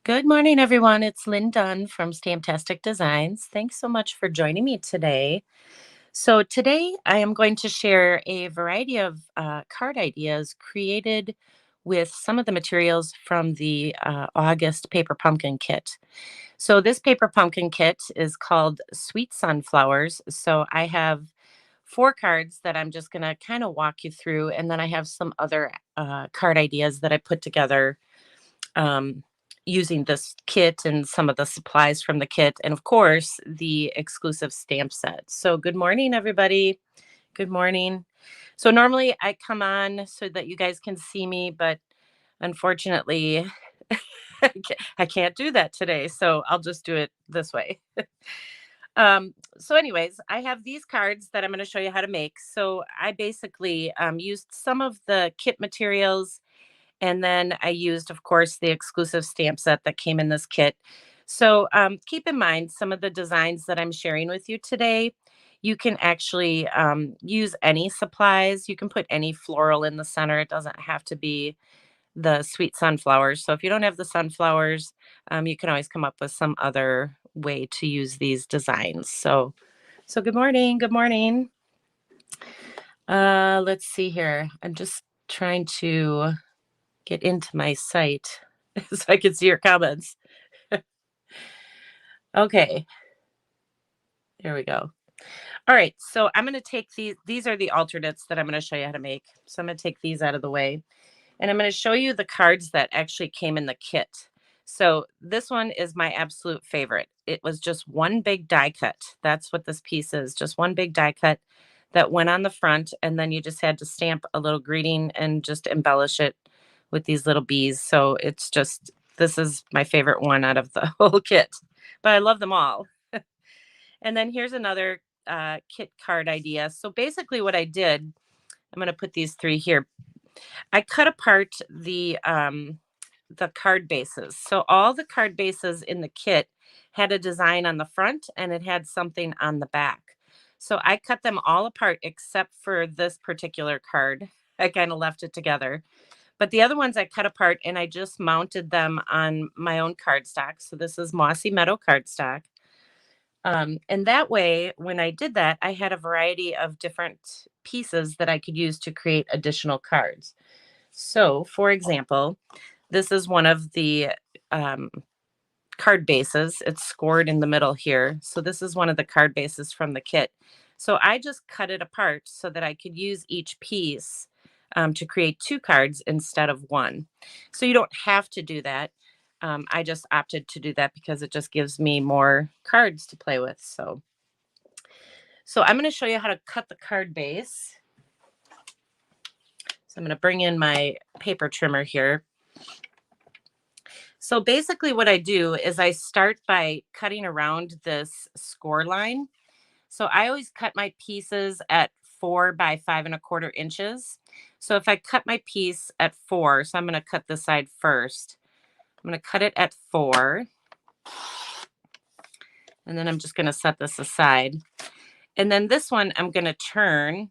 Good morning, everyone. It's Lynn Dunn from Stamptastic Designs. Thanks so much for joining me today. So, today I am going to share a variety of card ideas created with some of the materials from the August Paper Pumpkin Kit. So, this Paper Pumpkin Kit is called Sweet Sunflowers. So, I have four cards that I'm just going to kind of walk you through, and then I have some other card ideas that I put together um, using this kit and some of the supplies from the kit, and of course, the exclusive stamp set. So, good morning, everybody. Good morning. So, normally I come on so that you guys can see me, but unfortunately, I can't do that today. So, I'll just do it this way. Anyways, I have these cards that I'm going to show you how to make. So, I basically used some of the kit materials and then I used, of course, the exclusive stamp set that came in this kit. So keep in mind some of the designs that I'm sharing with you today. You can actually use any supplies. You can put any floral in the center. It doesn't have to be the sweet sunflowers. So if you don't have the sunflowers, you can always come up with some other way to use these designs. So good morning. Good morning. Let's see here. I'm just trying to get into my site so I can see your comments. Okay, here we go. All right, so I'm going to take these are the alternates that I'm going to show you how to make. So I'm going to take these out of the way and I'm going to show you the cards that actually came in the kit. So this one is my absolute favorite. It was just one big die cut. That's what this piece is, just one big die cut that went on the front and then you just had to stamp a little greeting and just embellish it with these little bees. So it's just this is my favorite one out of the whole kit. But I love them all. And then here's another kit card idea. So basically what I did, I'm going to put these three here. I cut apart the card bases. So all the card bases in the kit had a design on the front and it had something on the back. So I cut them all apart except for this particular card. I kind of left it together. But the other ones I cut apart and I just mounted them on my own cardstock. So this is Mossy Meadow cardstock. And that way, when I did that, I had a variety of different pieces that I could use to create additional cards. So, for example, this is one of the um, card bases. It's scored in the middle here. So, this is one of the card bases from the kit. So, I just cut it apart so that I could use each piece to create two cards instead of one. So, you don't have to do that. I just opted to do that because it just gives me more cards to play with. So I'm going to show you how to cut the card base. So I'm going to bring in my paper trimmer here. So basically what I do is I start by cutting around this score line. So I always cut my pieces at 4 by 5 1/4 inches. So if I cut my piece at 4, so I'm going to cut this side first. I'm going to cut it at 4. And then I'm just going to set this aside. And then this one I'm going to turn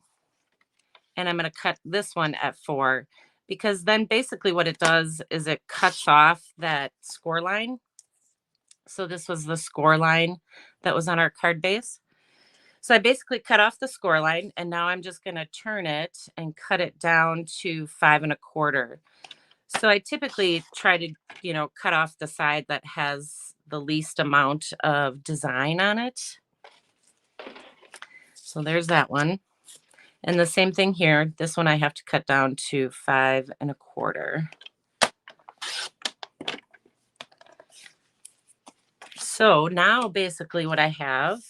and I'm going to cut this one at 4 because then basically what it does is it cuts off that score line. So this was the score line that was on our card base. So I basically cut off the score line and now I'm just going to turn it and cut it down to 5 1/4. So I typically try to, cut off the side that has the least amount of design on it. So there's that one. And the same thing here. This one I have to cut down to 5 1/4. So now basically what I have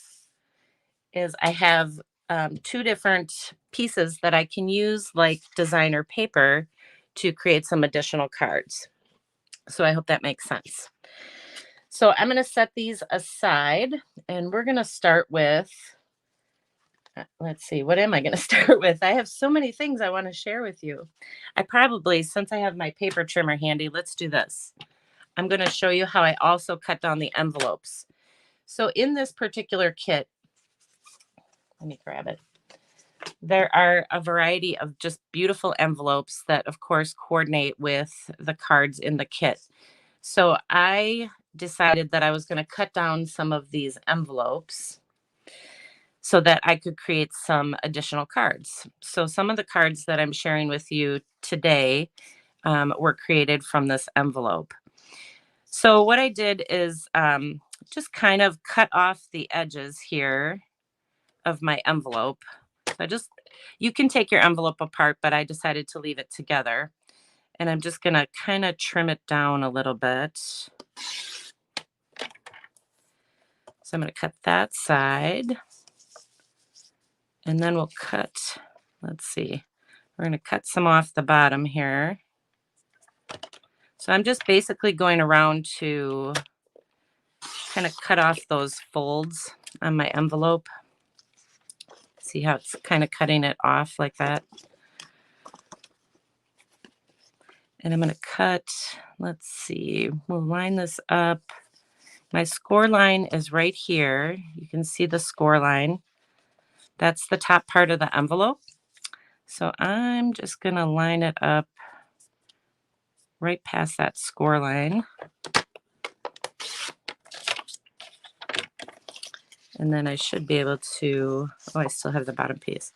is I have two different pieces that I can use like designer paper to create some additional cards. So I hope that makes sense. So I'm going to set these aside and we're going to start with, let's see, what am I going to start with? I have so many things I want to share with you. I probably, since I have my paper trimmer handy, let's do this. I'm going to show you how I also cut down the envelopes. So in this particular kit, let me grab it. There are a variety of just beautiful envelopes that, of course, coordinate with the cards in the kit. So I decided that I was going to cut down some of these envelopes so that I could create some additional cards. So some of the cards that I'm sharing with you today were created from this envelope. So what I did is just kind of cut off the edges here of my envelope. So you can take your envelope apart, but I decided to leave it together. And I'm just gonna kind of trim it down a little bit. So I'm gonna cut that side. And then we'll cut, let's see, we're gonna cut some off the bottom here. So I'm just basically going around to kind of cut off those folds on my envelope. See how it's kind of cutting it off like that. And I'm going to cut, let's see, we'll line this up. My score line is right here. You can see the score line. That's the top part of the envelope. So I'm just going to line it up right past that score line. And then I should be able to, oh, I still have the bottom piece.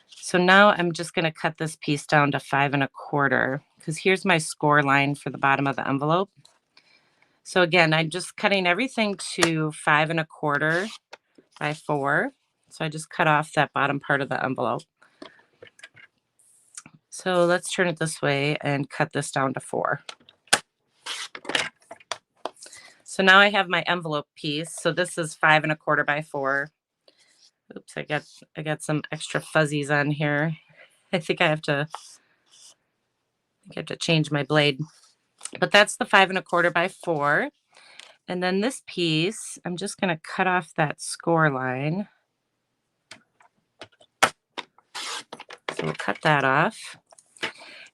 So now I'm just going to cut this piece down to 5 1/4 because here's my score line for the bottom of the envelope. So again, I'm just cutting everything to 5 1/4 by 4. So I just cut off that bottom part of the envelope. So let's turn it this way and cut this down to 4. So now I have my envelope piece. So this is 5 1/4 by 4. Oops, I got some extra fuzzies on here. I think I have to change my blade. But that's the 5 1/4 by 4. And then this piece, I'm just going to cut off that score line. So we'll cut that off.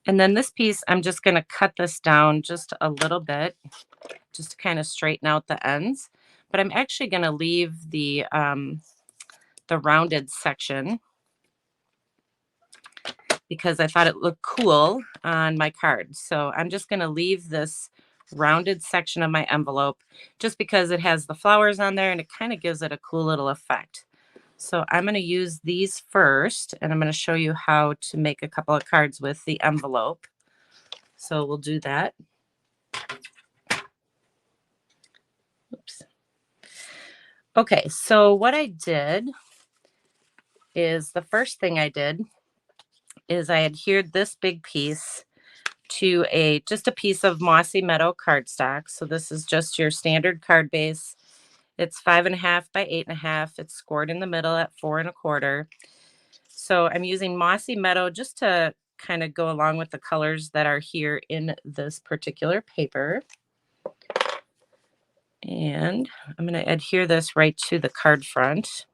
And then this piece, I'm just going to cut this down just a little bit, just to kind of straighten out the ends. But I'm actually going to leave the rounded section because I thought it looked cool on my card. So I'm just going to leave this rounded section of my envelope just because it has the flowers on there and it kind of gives it a cool little effect. So I'm going to use these first, and I'm going to show you how to make a couple of cards with the envelope. So we'll do that. Oops. Okay, so what I did is the first thing I did is I adhered this big piece to just a piece of Mossy Meadow cardstock. So this is just your standard card base. It's 5 1/2 by 8 1/2. It's scored in the middle at 4 1/4. So I'm using Mossy Meadow just to kind of go along with the colors that are here in this particular paper. And I'm going to adhere this right to the card front.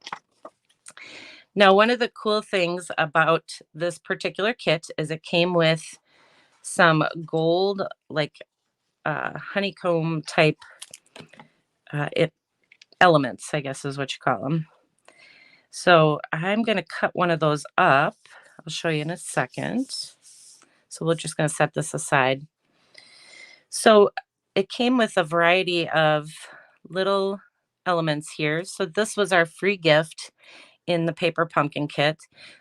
Now, one of the cool things about this particular kit is it came with some gold, like honeycomb type elements, I guess is what you call them. So I'm going to cut one of those up. I'll show you in a second. So we're just going to set this aside. So it came with a variety of little elements here. So this was our free gift in the paper pumpkin kit.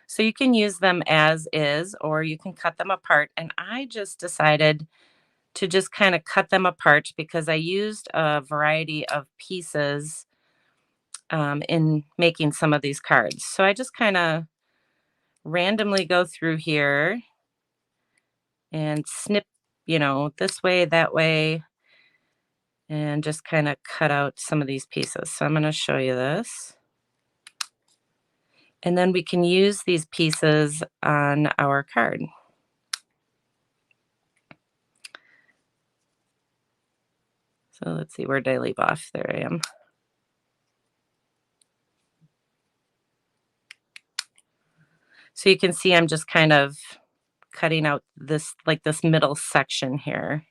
So you can use them as is, or you can cut them apart. And I just decided to just kind of cut them apart because I used a variety of pieces in making some of these cards. So I just kind of randomly go through here and snip, this way, that way, and just kind of cut out some of these pieces. So I'm going to show you this. And then we can use these pieces on our card. So let's see, where did I leave off? There I am. So you can see I'm just kind of cutting out this middle section here.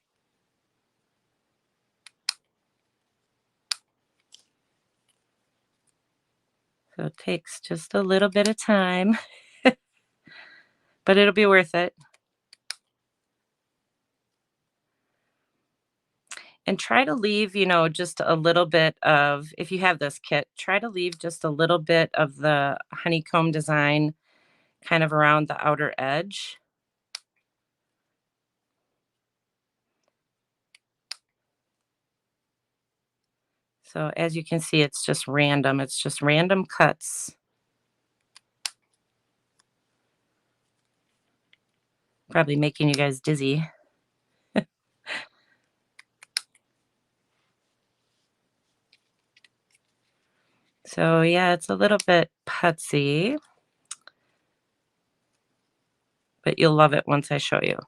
So it takes just a little bit of time, but it'll be worth it. And try to leave, you know, just a little bit of, if you have this kit, try to leave just a little bit of the honeycomb design kind of around the outer edge. So as you can see, it's just random. It's just random cuts. Probably making you guys dizzy. So yeah, it's a little bit putsy, but you'll love it once I show you.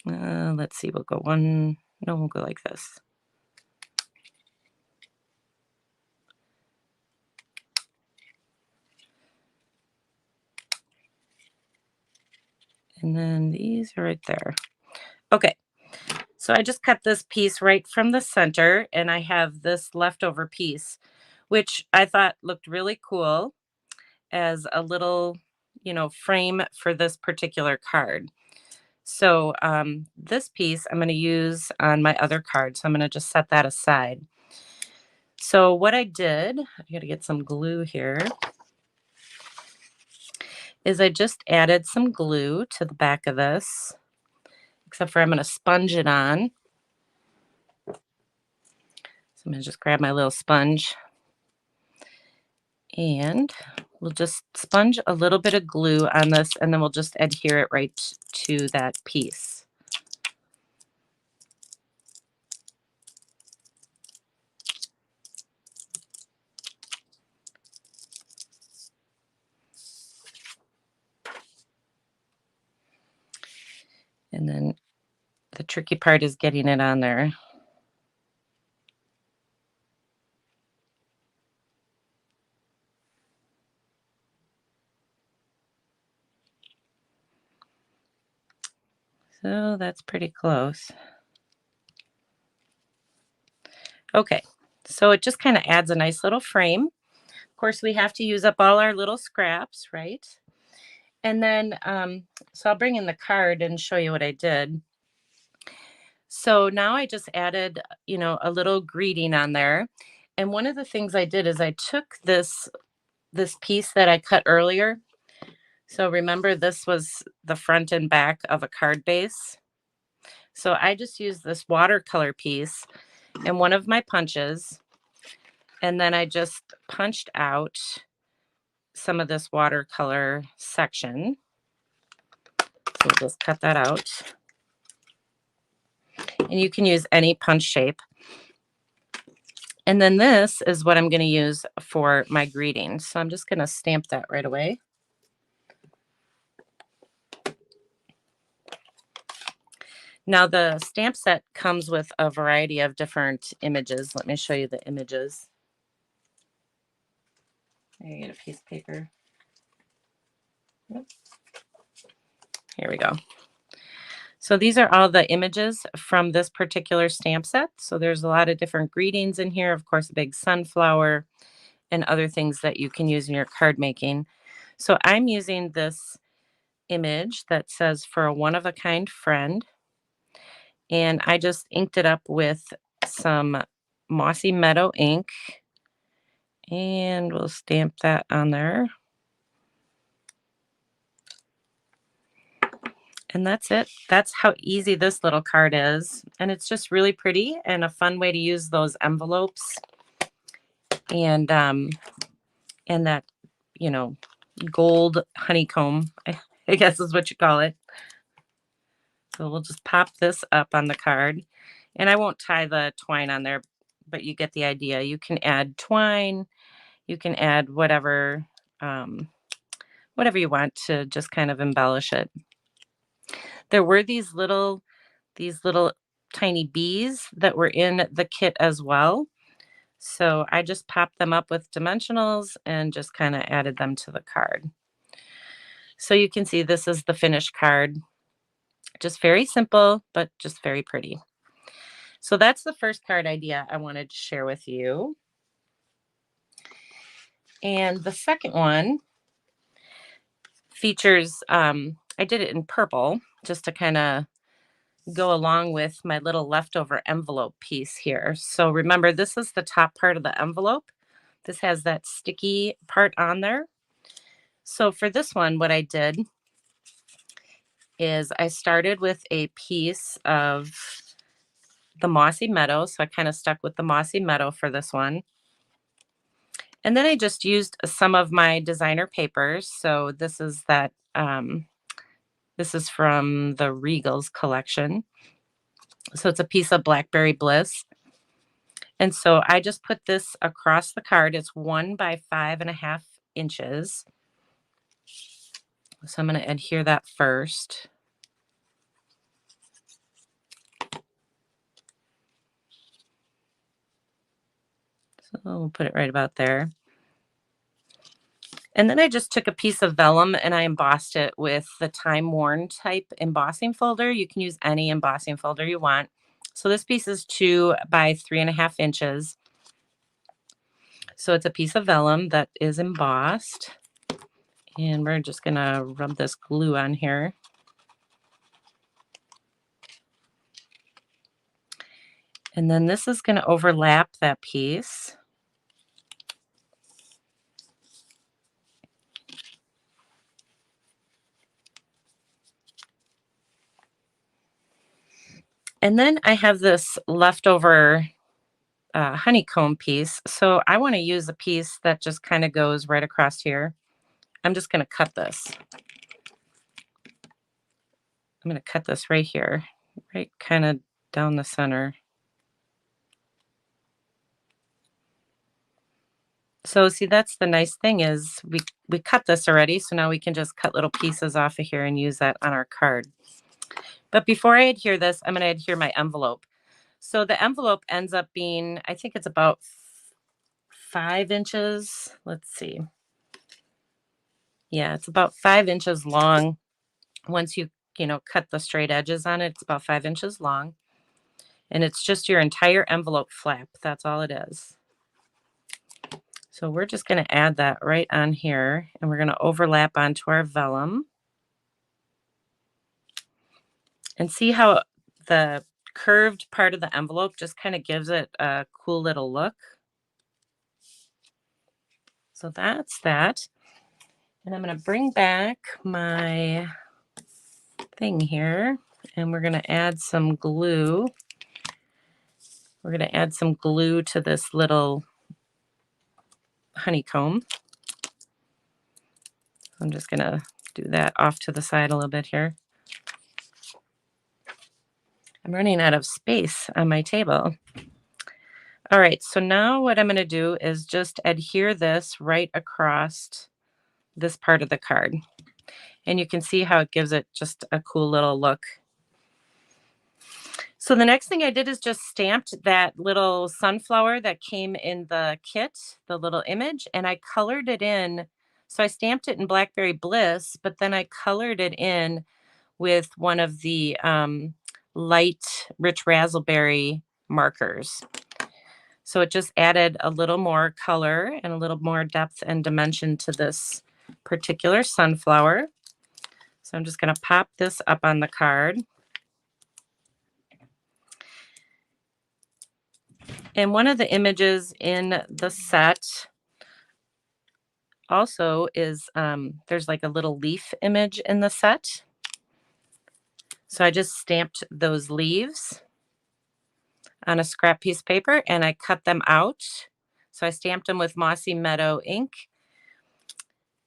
Let's see, we'll go one, no, we'll go like this. And then these are right there. Okay, so I just cut this piece right from the center, and I have this leftover piece, which I thought looked really cool as a little, you know, frame for this particular card. So this piece I'm going to use on my other card. So I'm going to just set that aside. So what I did, I got to get some glue here, is I just added some glue to the back of this, except for I'm going to sponge it on. So I'm going to just grab my little sponge and we'll just sponge a little bit of glue on this, and then we'll just adhere it right to that piece. And then the tricky part is getting it on there. So that's pretty close. Okay, so it just kind of adds a nice little frame. Of course, we have to use up all our little scraps, right? And then, so I'll bring in the card and show you what I did. So now I just added, you know, a little greeting on there. And one of the things I did is I took this piece that I cut earlier. So remember, this was the front and back of a card base. So I just used this watercolor piece in one of my punches, and then I just punched out some of this watercolor section. So we'll just cut that out. And you can use any punch shape. And then this is what I'm going to use for my greeting. So I'm just going to stamp that right away. Now the stamp set comes with a variety of different images. Let me show you the images. There, you get a piece of paper. Here we go. So these are all the images from this particular stamp set. So there's a lot of different greetings in here. Of course, a big sunflower and other things that you can use in your card making. So I'm using this image that says for a one-of-a-kind friend. And I just inked it up with some Mossy Meadow ink. And we'll stamp that on there. And that's it. That's how easy this little card is. And it's just really pretty and a fun way to use those envelopes. And that, you know, gold honeycomb, I guess is what you call it. So we'll just pop this up on the card. And I won't tie the twine on there, but you get the idea. You can add twine. You can add whatever you want to just kind of embellish it. There were these little tiny bees that were in the kit as well. So I just popped them up with dimensionals and just kind of added them to the card. So you can see this is the finished card. Just very simple, but just very pretty. So that's the first card idea I wanted to share with you. And the second one features, I did it in purple just to kind of go along with my little leftover envelope piece here. So remember, this is the top part of the envelope. This has that sticky part on there. So for this one, what I did is I started with a piece of the mossy meadow. So I kind of stuck with the mossy meadow for this one. And then I just used some of my designer papers. So this is that, this is from the Regals collection. So it's a piece of Blackberry Bliss. And so I just put this across the card. It's 1 by 5.5 inches. So I'm going to adhere that first. So we'll put it right about there. And then I just took a piece of vellum and I embossed it with the Time Worn type embossing folder. You can use any embossing folder you want. So this piece is 2 by 3.5 inches. So it's a piece of vellum that is embossed. And we're just going to rub this glue on here. And then this is going to overlap that piece. And then I have this leftover honeycomb piece. So I want to use a piece that just kind of goes right across here. I'm just going to cut this. I'm going to cut this right here, right kind of down the center. So see, that's the nice thing is we cut this already. So now we can just cut little pieces off of here and use that on our card. But before I adhere this, I'm going to adhere my envelope. So the envelope ends up being, I think it's about 5 inches. Let's see. Yeah, it's about 5 inches long. Once you cut the straight edges on it, it's about 5 inches long. And it's just your entire envelope flap. That's all it is. So we're just going to add that right on here, and we're going to overlap onto our vellum. And see how the curved part of the envelope just kind of gives it a cool little look. So that's that. And I'm going to bring back my thing here, and we're going to add some glue. We're going to add some glue to this little honeycomb. I'm just going to do that off to the side a little bit here. I'm running out of space on my table. All right, so now what I'm going to do is just adhere this right across this part of the card. And you can see how it gives it just a cool little look. So the next thing I did is just stamped that little sunflower that came in the kit, the little image, and I colored it in. So I stamped it in Blackberry Bliss, but then I colored it in with one of the light rich raspberry markers. So it just added a little more color and a little more depth and dimension to this particular sunflower. So I'm just going to pop this up on the card. And one of the images in the set also is, there's like a little leaf image in the set. So I just stamped those leaves on a scrap piece of paper and I cut them out. So I stamped them with Mossy Meadow ink.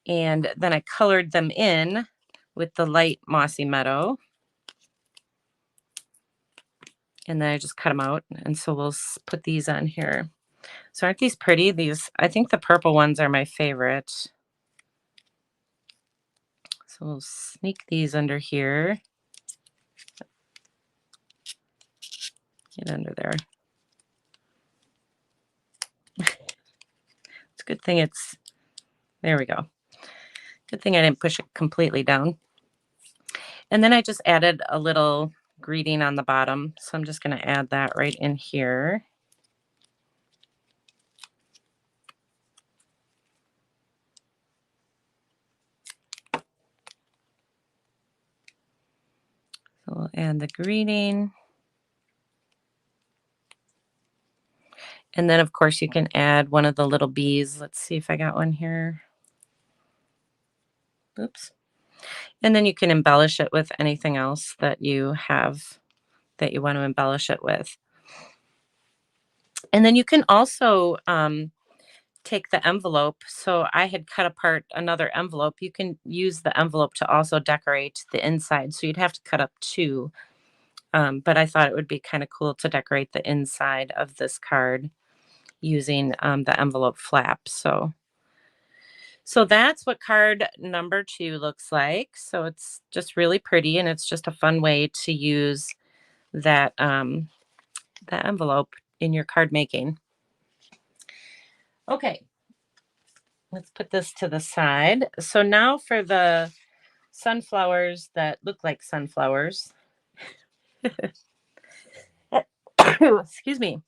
And then I colored them in with the light Mossy Meadow. And then I just cut them out. And so we'll put these on here. So aren't these pretty? These, I think the purple ones are my favorite. So we'll sneak these under here. Get under there. It's a good thing it's, there we go. Good thing I didn't push it completely down. And then I just added a little greeting on the bottom. So I'm just going to add that right in here. So we'll and the greeting. And then, of course, you can add one of the little bees. Let's see if I got one here. Oops. And then you can embellish it with anything else that you have that you want to embellish it with. And then you can also take the envelope. So I had cut apart another envelope. You can use the envelope to also decorate the inside. So you'd have to cut up two. But I thought it would be kind of cool to decorate the inside of this card using the envelope flap. So that's what card number 2 looks like. So it's just really pretty, and it's just a fun way to use that that envelope in your card making. Okay, let's put this to the side. So now for the sunflowers that look like sunflowers. Excuse me.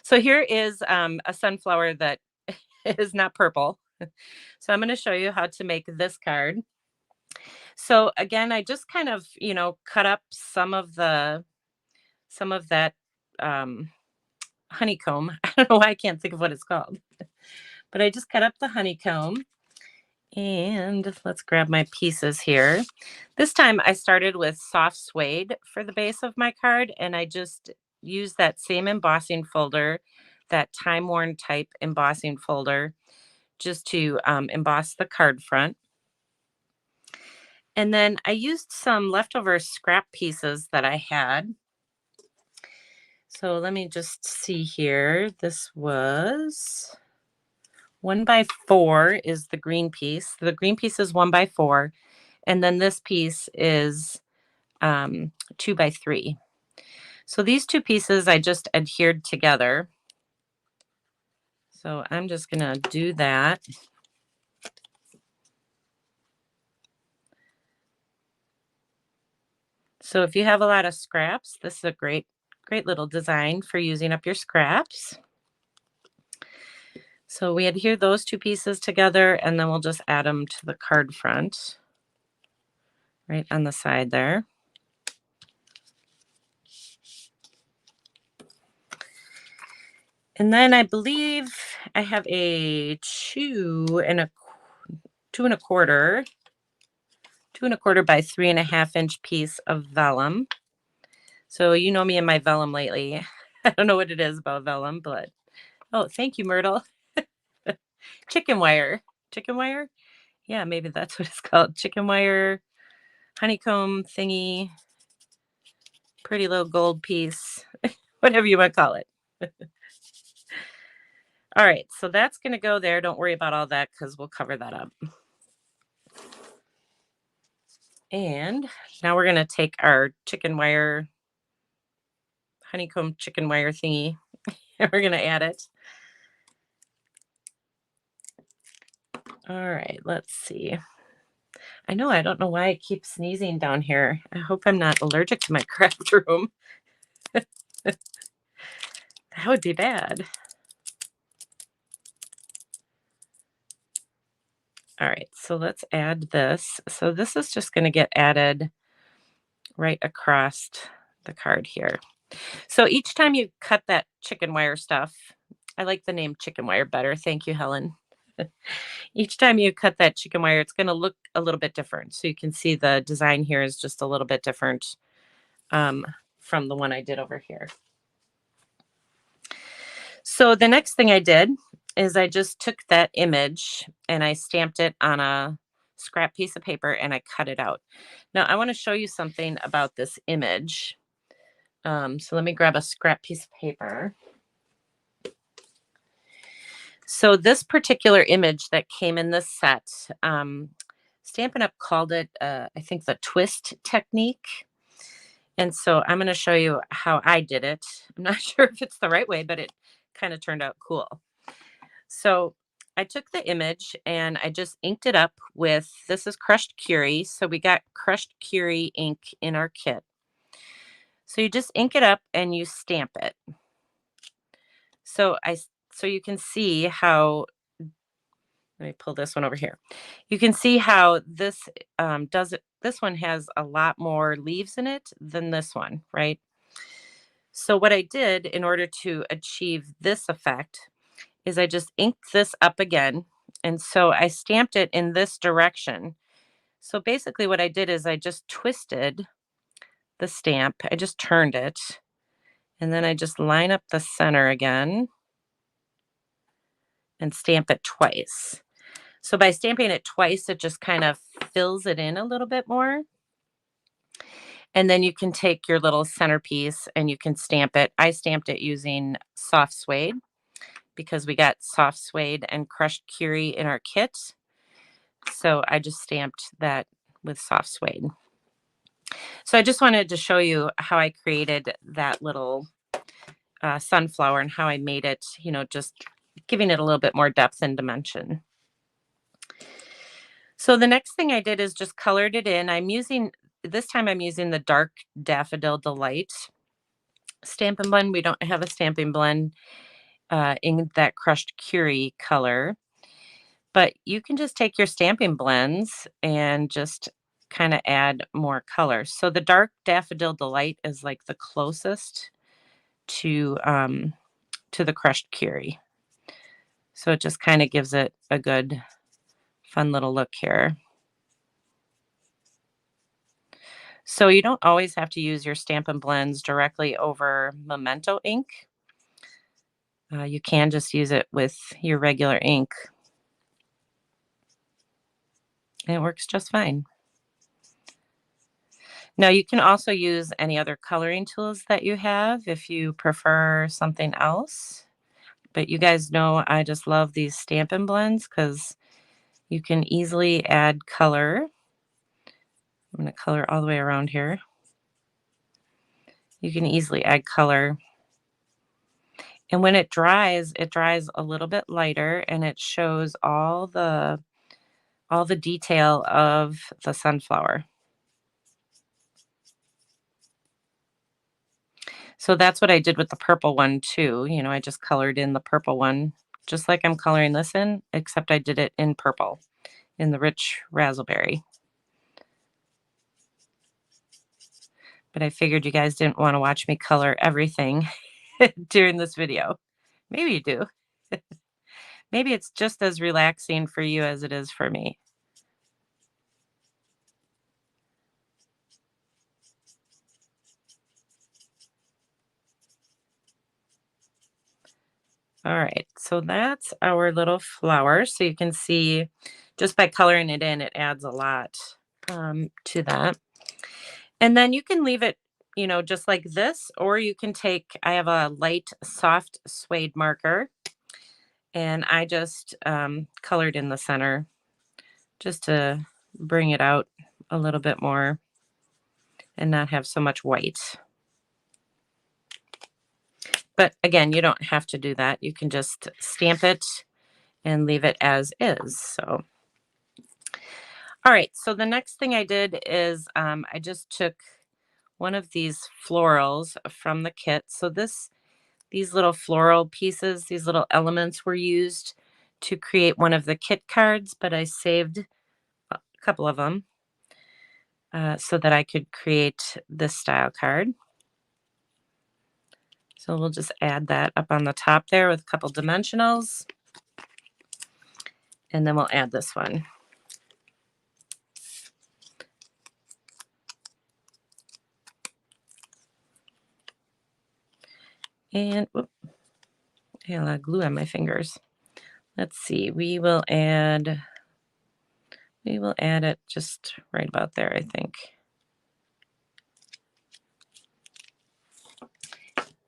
So here is a sunflower that is not purple. So I'm going to show you how to make this card. So again, I just kind of, cut up some of that honeycomb. I don't know why I can't think of what it's called, but I just cut up the honeycomb. And let's grab my pieces here. This time I started with soft suede for the base of my card, and I just used that same embossing folder, that time-worn type embossing folder, just to emboss the card front. And then I used some leftover scrap pieces that I had. So let me just see here. This was 1x4 is the green piece. The green piece is 1x4. And then this piece is 2x3. So these two pieces I just adhered together. So I'm just going to do that. So if you have a lot of scraps, this is a great little design for using up your scraps. So we adhere those two pieces together, and then we'll just add them to the card front, right on the side there. And then I believe I have a 2 1/4 by 3.5 inch piece of vellum. So you know me and my vellum lately. I don't know what it is about vellum, but oh, thank you, Myrtle. Chicken wire. Chicken wire? Yeah, maybe that's what it's called. Chicken wire, honeycomb thingy, pretty little gold piece, whatever you want to call it. All right, so that's going to go there. Don't worry about all that because we'll cover that up. And now we're going to take our chicken wire, honeycomb chicken wire thingy, and we're going to add it. All right, let's see. I don't know why I keep sneezing down here. I hope I'm not allergic to my craft room. That would be bad. All right, so let's add this. So this is just going to get added right across the card here. So each time you cut that chicken wire stuff, I like the name chicken wire better. Thank you, Helen. Each time you cut that chicken wire, it's going to look a little bit different. So you can see the design here is just a little bit different from the one I did over here. So the next thing I did is I just took that image and I stamped it on a scrap piece of paper and I cut it out. Now I want to show you something about this image. So let me grab a scrap piece of paper. So this particular image that came in this set, Stampin' Up! Called it, I think, the twist technique. And so I'm going to show you how I did it. I'm not sure if it's the right way, but it kind of turned out cool. So I took the image and I just inked it up with, this is crushed Curie. So we got crushed Curie ink in our kit. So you just ink it up and you stamp it. So you can see how Let me pull this one over here. You can see how this does it. This one has a lot more leaves in it than this one, right? So what I did in order to achieve this effect is I just inked this up again. And so I stamped it in this direction. So basically what I did is I just twisted the stamp. I just turned it. And then I just line up the center again and stamp it twice. So by stamping it twice, it just kind of fills it in a little bit more. And then you can take your little centerpiece and you can stamp it. I stamped it using soft suede because we got soft suede and crushed curie in our kit. So I just stamped that with soft suede. So I just wanted to show you how I created that little sunflower and how I made it, you know, just giving it a little bit more depth and dimension. So the next thing I did is just colored it in. This time I'm using the dark Daffodil Delight Stampin' Blend. We don't have a Stampin' Blend in that crushed curie color, but you can just take your Stampin' Blends and just kind of add more color. So the dark Daffodil Delight is like the closest to the crushed curie. So it just kind of gives it a good, fun little look here. So you don't always have to use your Stampin' Blends directly over Memento ink. You can just use it with your regular ink. And it works just fine. Now you can also use any other coloring tools that you have if you prefer something else. But you guys know I just love these Stampin' Blends because you can easily add color. I'm going to color all the way around here. You can easily add color. And when it dries a little bit lighter and it shows all the detail of the sunflower. So that's what I did with the purple one too. You know, I just colored in the purple one, just like I'm coloring this in, except I did it in purple, in the rich raspberry. But I figured you guys didn't want to watch me color everything during this video. Maybe you do. Maybe it's just as relaxing for you as it is for me. All right, so that's our little flower. So you can see just by coloring it in, it adds a lot to that. And then you can leave it, you know, just like this, or you can take, I have a light soft suede marker and I just colored in the center just to bring it out a little bit more and not have so much white. But again, you don't have to do that. You can just stamp it and leave it as is. So, all right. So the next thing I did is I just took one of these florals from the kit. So these little floral pieces, these little elements were used to create one of the kit cards, but I saved a couple of them so that I could create this style card. So we'll just add that up on the top there with a couple dimensionals. And then we'll add this one. And whoop, I got a lot of glue on my fingers. Let's see, we will add it just right about there, I think.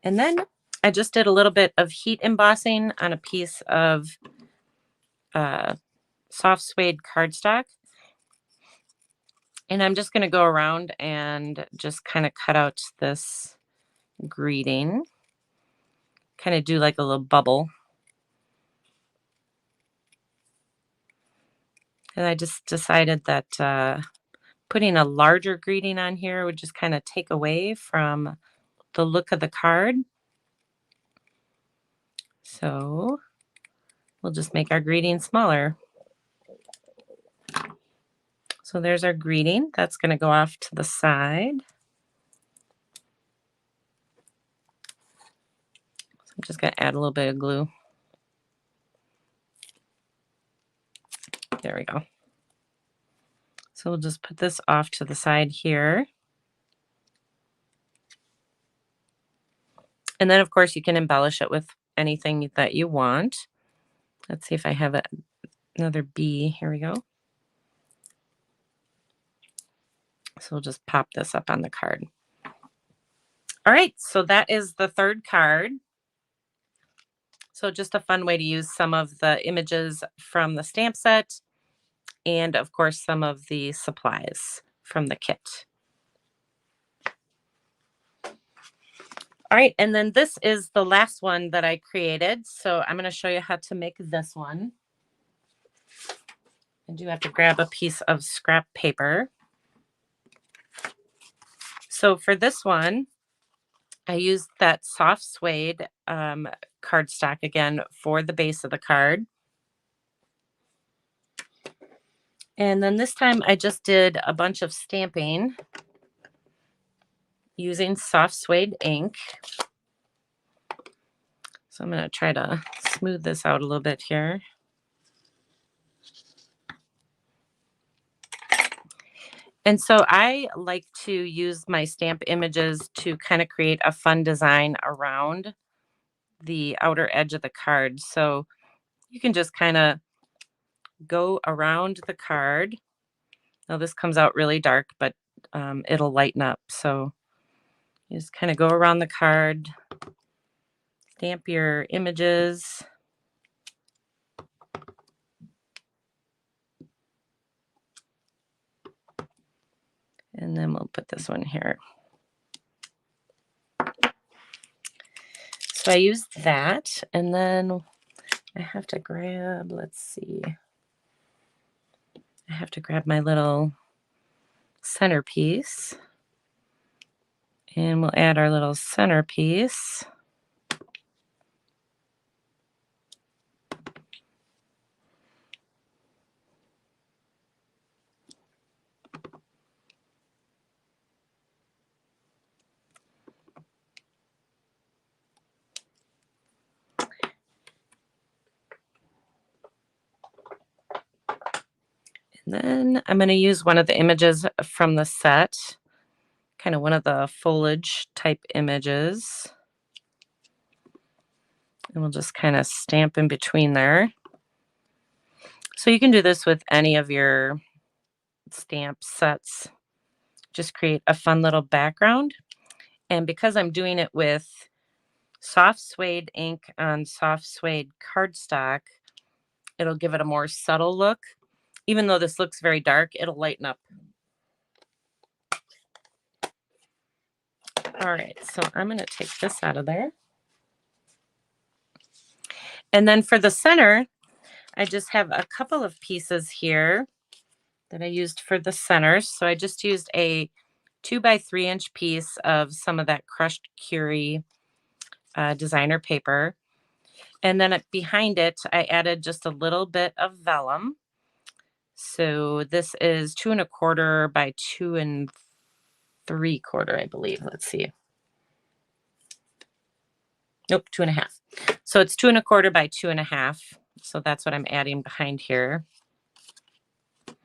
And then I just did a little bit of heat embossing on a piece of soft suede cardstock. And I'm just going to go around and just kind of cut out this greeting. Kind of do like a little bubble. And I just decided that putting a larger greeting on here would just kind of take away from the look of the card. So we'll just make our greeting smaller. So there's our greeting. That's going to go off to the side. So I'm just going to add a little bit of glue. There we go. So we'll just put this off to the side here. And then, of course, you can embellish it with anything that you want. Let's see if I have another bee. Here we go. So we'll just pop this up on the card. All right, so that is the third card. So just a fun way to use some of the images from the stamp set and, of course, some of the supplies from the kit. All right, and then this is the last one that I created. So I'm going to show you how to make this one. I do have to grab a piece of scrap paper. So for this one, I used that soft suede cardstock again for the base of the card. And then this time I just did a bunch of stamping using soft suede ink. So I'm going to try to smooth this out a little bit here. And so I like to use my stamp images to kind of create a fun design around the outer edge of the card. So you can just kind of go around the card. Now this comes out really dark, but it'll lighten up. So you just kind of go around the card, stamp your images. And then we'll put this one here. So I used that, and then I have to grab, let's see. I have to grab my little centerpiece. And we'll add our little centerpiece. And then I'm going to use one of the images from the set, kind of one of the foliage type images. And we'll just kind of stamp in between there. So you can do this with any of your stamp sets. Just create a fun little background. And because I'm doing it with soft suede ink on soft suede cardstock, it'll give it a more subtle look. Even though this looks very dark, it'll lighten up. All right, so I'm going to take this out of there. And then for the center, I just have a couple of pieces here that I used for the center. So I just used a 2x3 inch piece of some of that crushed Curie designer paper. And then behind it, I added just a little bit of vellum. So this is 2 1/4 by 2 3/4, I believe. Let's see. Nope, 2.5. So it's 2 1/4 by 2.5. So that's what I'm adding behind here. So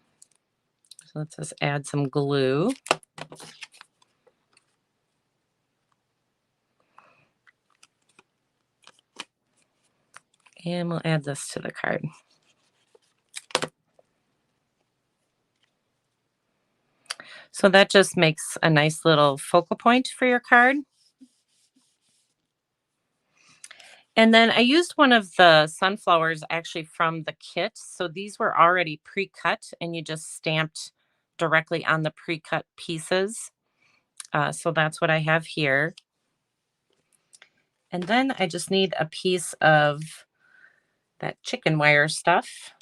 let's just add some glue. And we'll add this to the card. So that just makes a nice little focal point for your card. And then I used one of the sunflowers actually from the kit. So these were already pre-cut and you just stamped directly on the pre-cut pieces. So that's what I have here. And then I just need a piece of that chicken wire stuff.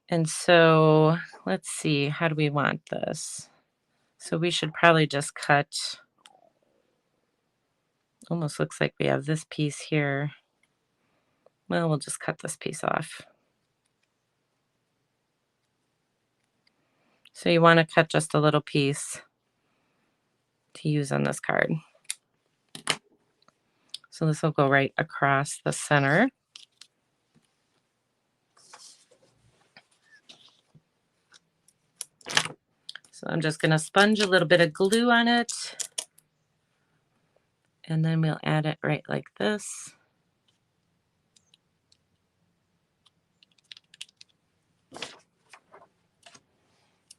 And so let's see, how do we want this? So we should probably just cut, almost looks like we have this piece here. Well, we'll just cut this piece off. So you want to cut just a little piece to use on this card. So this will go right across the center. So I'm just going to sponge a little bit of glue on it. And then we'll add it right like this.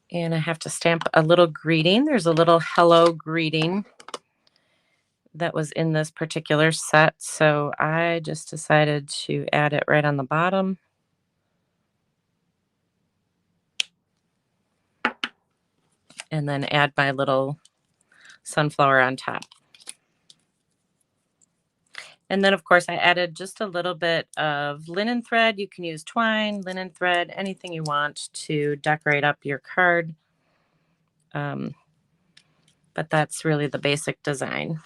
And I have to stamp a little greeting. There's a little hello greeting that was in this particular set. So I just decided to add it right on the bottom. And then add my little sunflower on top. And then, of course, I added just a little bit of linen thread. You can use twine, linen thread, anything you want to decorate up your card. But that's really the basic design.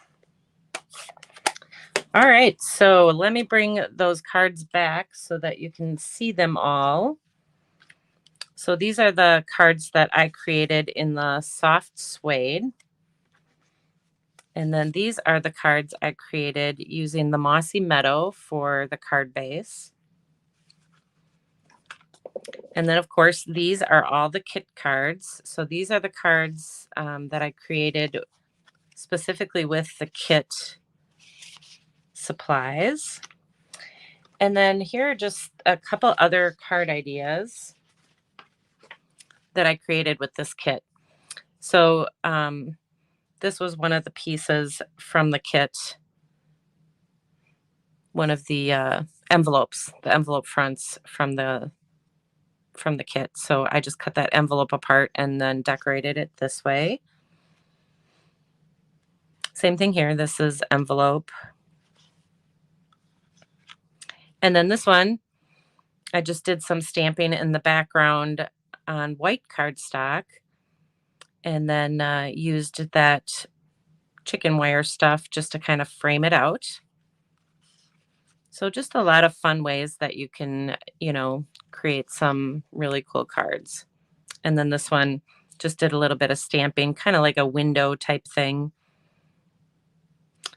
All right, so let me bring those cards back so that you can see them all. So these are the cards that I created in the soft suede. And then these are the cards I created using the Mossy Meadow for the card base. And then, of course, these are all the kit cards. So these are the cards that I created specifically with the kit supplies. And then here are just a couple other card ideas that I created with this kit. So this was one of the pieces from the kit, one of the envelopes, the envelope fronts from the kit. So I just cut that envelope apart and then decorated it this way. Same thing here. This is envelope. And then this one, I just did some stamping in the background on white cardstock and then used that chicken wire stuff just to kind of frame it out. So just a lot of fun ways that you can, create some really cool cards. And then this one just did a little bit of stamping, kind of like a window type thing.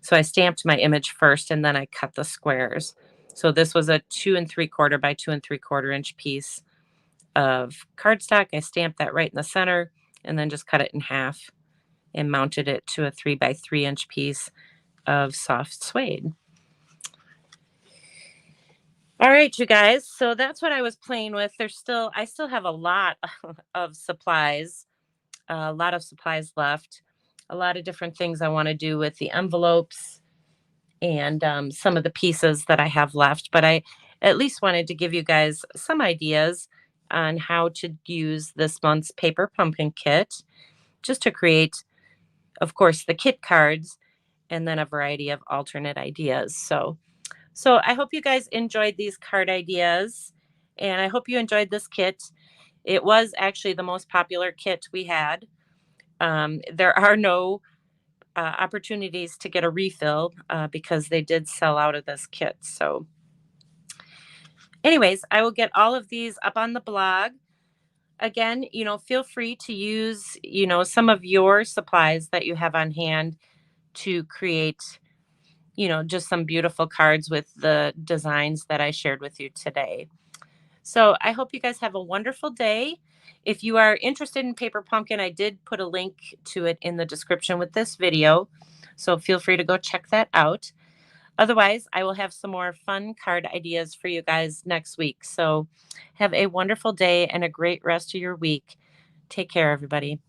So I stamped my image first and then I cut the squares. So this was a 2 3/4 by 2 3/4 inch piece of cardstock. I stamped that right in the center and then just cut it in half and mounted it to a 3 by 3 inch piece of soft suede. All right, you guys. So that's what I was playing with. I still have a lot of supplies, left, a lot of different things I want to do with the envelopes and some of the pieces that I have left. But I at least wanted to give you guys some ideas on how to use this month's paper pumpkin kit just to create, of course, the kit cards and then a variety of alternate ideas. So I hope you guys enjoyed these card ideas and I hope you enjoyed this kit. It was actually the most popular kit we had. There are no opportunities to get a refill because they did sell out of this kit. So anyways, I will get all of these up on the blog. Again, feel free to use, some of your supplies that you have on hand to create, just some beautiful cards with the designs that I shared with you today. So I hope you guys have a wonderful day. If you are interested in paper pumpkin, I did put a link to it in the description with this video. So feel free to go check that out. Otherwise, I will have some more fun card ideas for you guys next week. So have a wonderful day and a great rest of your week. Take care, everybody.